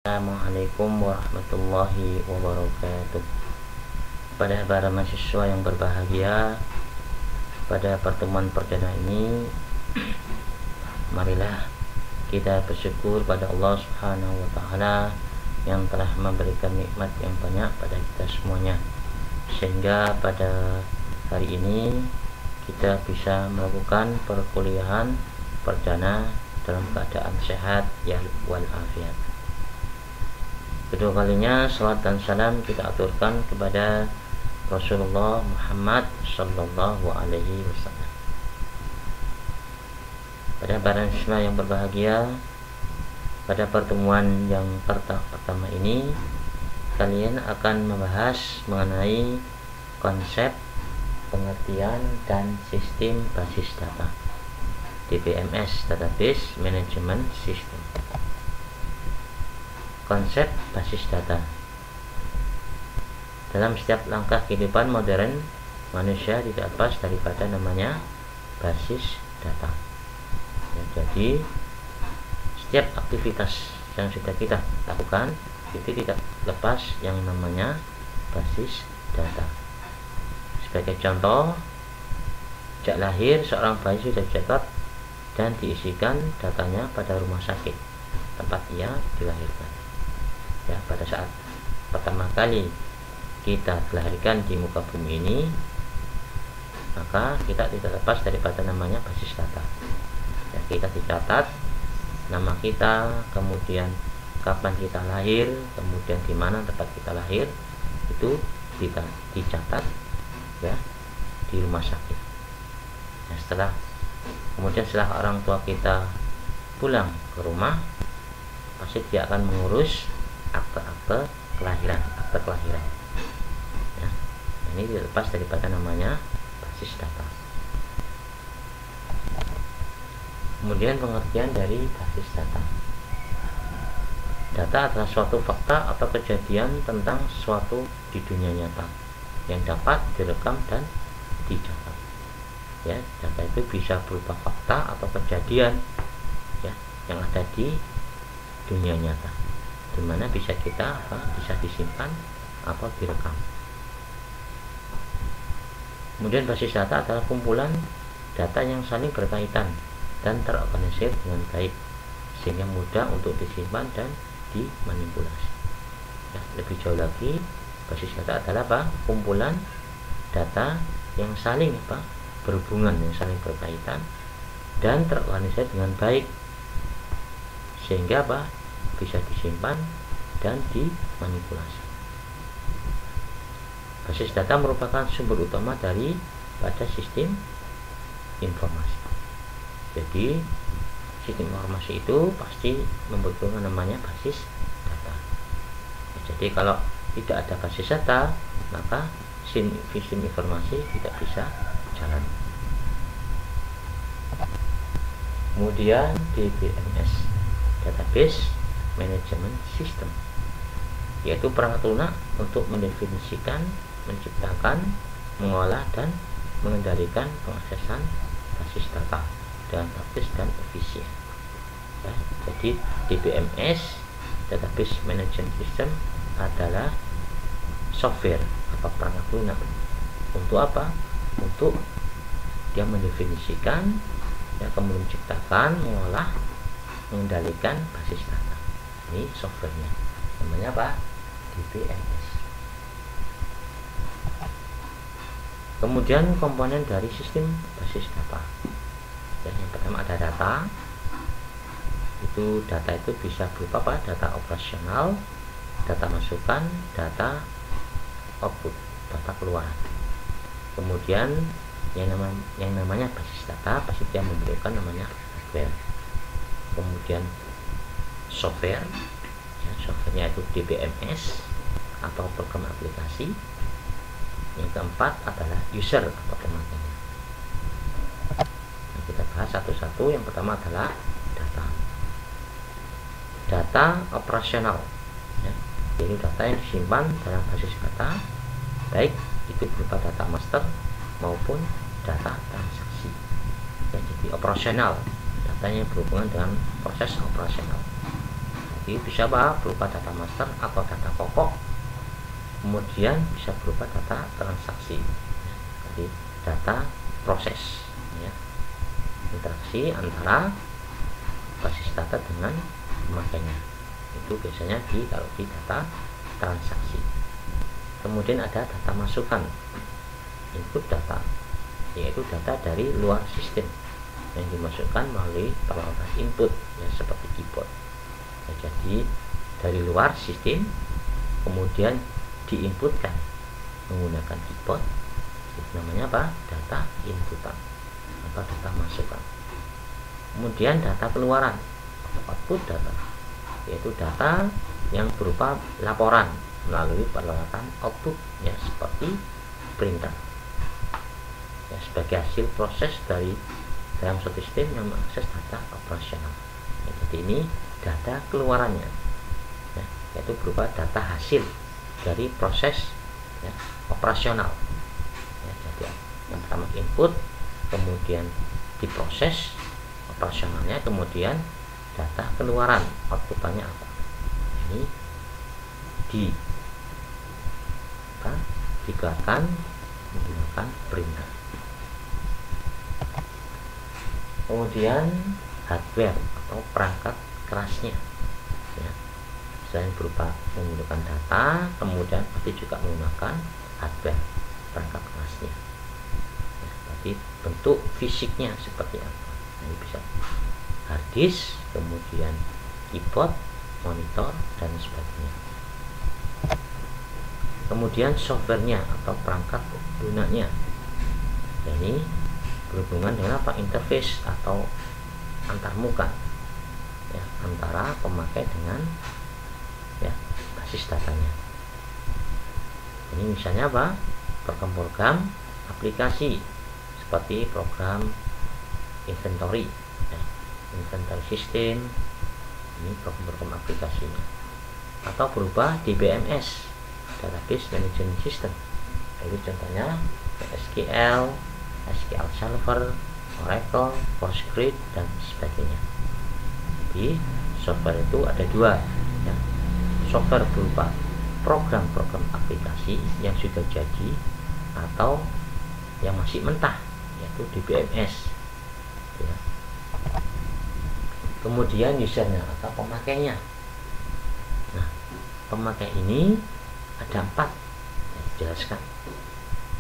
Assalamualaikum warahmatullahi wabarakatuh. Pada para mahasiswa yang berbahagia, pada pertemuan perdana ini marilah kita bersyukur pada Allah Subhanahu wa taala yang telah memberikan nikmat yang banyak pada kita semuanya, sehingga pada hari ini kita bisa melakukan perkuliahan perdana dalam keadaan sehat walafiat. Kedua kalinya salawat dan salam kita aturkan kepada Rasulullah Muhammad sallallahu alaihi wasallam. Pada para muslim yang berbahagia, pada pertemuan yang pertama ini kalian akan membahas mengenai konsep, pengertian dan sistem basis data, DBMS, Database Management System. Konsep basis data. Dalam setiap langkah kehidupan modern, manusia tidak lepas daripada namanya basis data. Ya, jadi setiap aktivitas yang sudah kita lakukan itu tidak lepas yang namanya basis data. Sebagai contoh, sejak lahir seorang bayi sudah dicatat dan diisikan datanya pada rumah sakit tempat ia dilahirkan. Ya, pada saat pertama kali kita dilahirkan di muka bumi ini, maka kita tidak lepas daripada namanya basis data. Ya, kita dicatat nama kita, kemudian kapan kita lahir, kemudian di mana tempat kita lahir, itu kita dicatat ya di rumah sakit. Ya, kemudian setelah orang tua kita pulang ke rumah, pasti dia akan mengurus akte kelahiran. Ya, ini tidak lepas daripada namanya basis data. Kemudian pengertian dari basis data. Data adalah suatu fakta atau kejadian tentang sesuatu di dunia nyata yang dapat direkam dan dicatat. Ya, data itu bisa berupa fakta atau kejadian ya yang ada di dunia nyata, di mana bisa bisa disimpan atau direkam. Kemudian basis data adalah kumpulan data yang saling berkaitan dan terorganisir dengan baik sehingga mudah untuk disimpan dan dimanipulasi. Ya, lebih jauh lagi, basis data adalah kumpulan data yang saling berhubungan, yang saling berkaitan dan terorganisir dengan baik sehingga bisa disimpan dan dimanipulasi. Basis data merupakan sumber utama pada sistem informasi. Jadi sistem informasi itu pasti membutuhkan namanya basis data. Jadi kalau tidak ada basis data, maka sistem informasi tidak bisa jalan. Kemudian DBMS, Database Management System, yaitu perangkat lunak untuk mendefinisikan, menciptakan, mengolah dan mengendalikan pengaksesan basis data dengan praktis dan efisien. Ya, jadi DBMS, Database Management System, adalah software atau perangkat lunak. Untuk apa? Untuk dia mendefinisikan, ya, kemudian menciptakan, mengolah, mengendalikan basis data. Ini softwarenya, namanya apa? DBMS. Kemudian komponen dari sistem basis data. Dan yang pertama ada data. Data itu bisa berupa data operasional, data masukan, data output, data keluaran. Kemudian yang namanya basis data pasti dia membutuhkan namanya hardware. Kemudian software, ya, softwarenya itu DBMS atau program aplikasi. Yang keempat adalah user atau pemakainya. Nah, kita bahas satu-satu. Yang pertama adalah data operasional, ya, jadi data yang disimpan dalam basis data, baik itu berupa data master maupun data transaksi. Ya, jadi operasional, datanya berhubungan dengan proses operasional. Jadi bisa berupa data master atau data pokok, kemudian bisa berupa data transaksi. Jadi data proses, ya, interaksi antara basis data dengan pemakainya. Itu biasanya kalau di data transaksi. Kemudian ada data masukan, input data, yaitu data dari luar sistem yang dimasukkan melalui peralatan input, ya, seperti keyboard. Ya, jadi dari luar sistem kemudian diinputkan menggunakan keyboard, itu namanya apa? Data inputan atau data masukan. Kemudian data keluaran atau output data, yaitu data yang berupa laporan melalui peralatan output, ya, seperti printer, ya, sebagai hasil proses dari dalam suatu sistem yang mengakses data operasional. Ya, jadi ini data keluarannya, ya, yaitu berupa data hasil dari proses, ya, operasional. Ya, jadi yang pertama input, kemudian diproses operasionalnya, kemudian data keluaran outputannya apa. Ini dikeluarkan menggunakan printer. Kemudian hardware atau perangkat kerasnya, ya, selain berupa menggunakan data, kemudian pasti juga menggunakan hardware, perangkat kerasnya, ya, jadi bentuk fisiknya seperti apa. Ini bisa hard disk, kemudian keyboard, monitor, dan sebagainya. Kemudian softwarenya atau perangkat gunanya, ini berhubungan dengan apa? Interface atau antarmuka, ya, antara pemakai dengan, ya, basis datanya. Ini misalnya apa? Program-program aplikasi seperti program inventory, ya, inventory system, ini program-program aplikasinya, atau berupa DBMS, database management system, itu contohnya SQL, SQL Server, Oracle, Postgres, dan sebagainya. Jadi software itu ada dua, ya. Software berupa program-program aplikasi yang sudah jadi atau yang masih mentah, yaitu DBMS, ya. Kemudian usernya atau pemakainya. Nah, pemakai ini ada 4, ya, dijelaskan.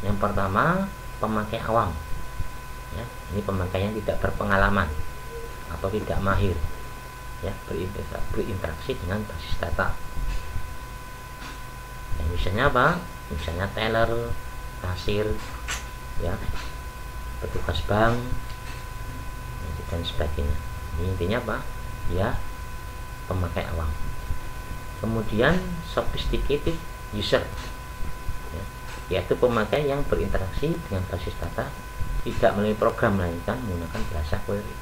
Yang pertama pemakai awam, ya, ini pemakai yang tidak berpengalaman atau tidak mahir, ya, berinteraksi dengan basis data. Ya, misalnya apa? Misalnya teller, kasir, ya, petugas bank, ya, dan sebagainya. Ini intinya apa? Ya, pemakai awam. Kemudian sophisticated user, ya, yaitu pemakai yang berinteraksi dengan basis data tidak melalui program melainkan menggunakan bahasa query.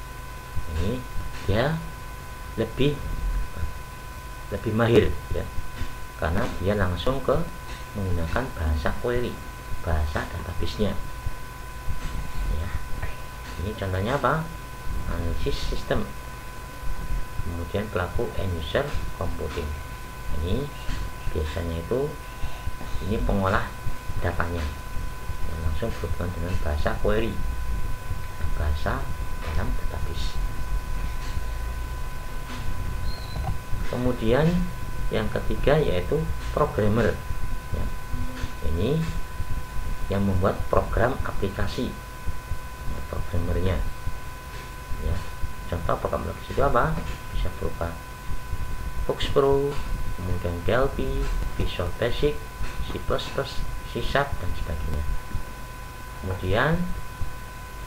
Ini dia lebih mahir, ya, karena dia langsung ke menggunakan bahasa query, bahasa database-nya, ya. Ini contohnya apa? Analisis sistem, kemudian pelaku end user computing. Ini biasanya itu ini pengolah datanya yang langsung berhubungan dengan bahasa query, bahasa dalam database. Kemudian yang ketiga yaitu programmer, ya. Ini yang membuat program aplikasi, ya, programmernya, ya. Contoh program aplikasi itu apa? Bisa berupa Fox Pro, kemudian PHP, Visual Basic, C++, C#, dan sebagainya. Kemudian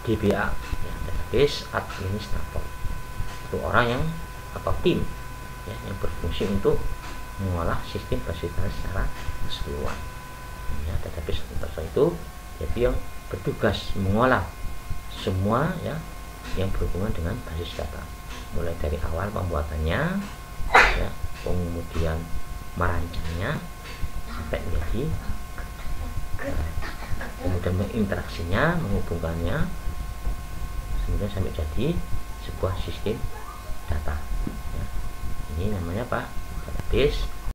DBA, ya, database administrator, itu orang yang atau tim, ya, yang berfungsi untuk mengolah sistem basis data secara keseluruhan. Ya, database administrator itu jadi yang bertugas mengolah semua, ya, yang berhubungan dengan basis data, mulai dari awal pembuatannya, ya, kemudian merancangnya sampai menjadi, kemudian menginteraksinya, menghubungkannya, kemudian sampai jadi sebuah sistem data, ya. Ini ini namanya apa? Database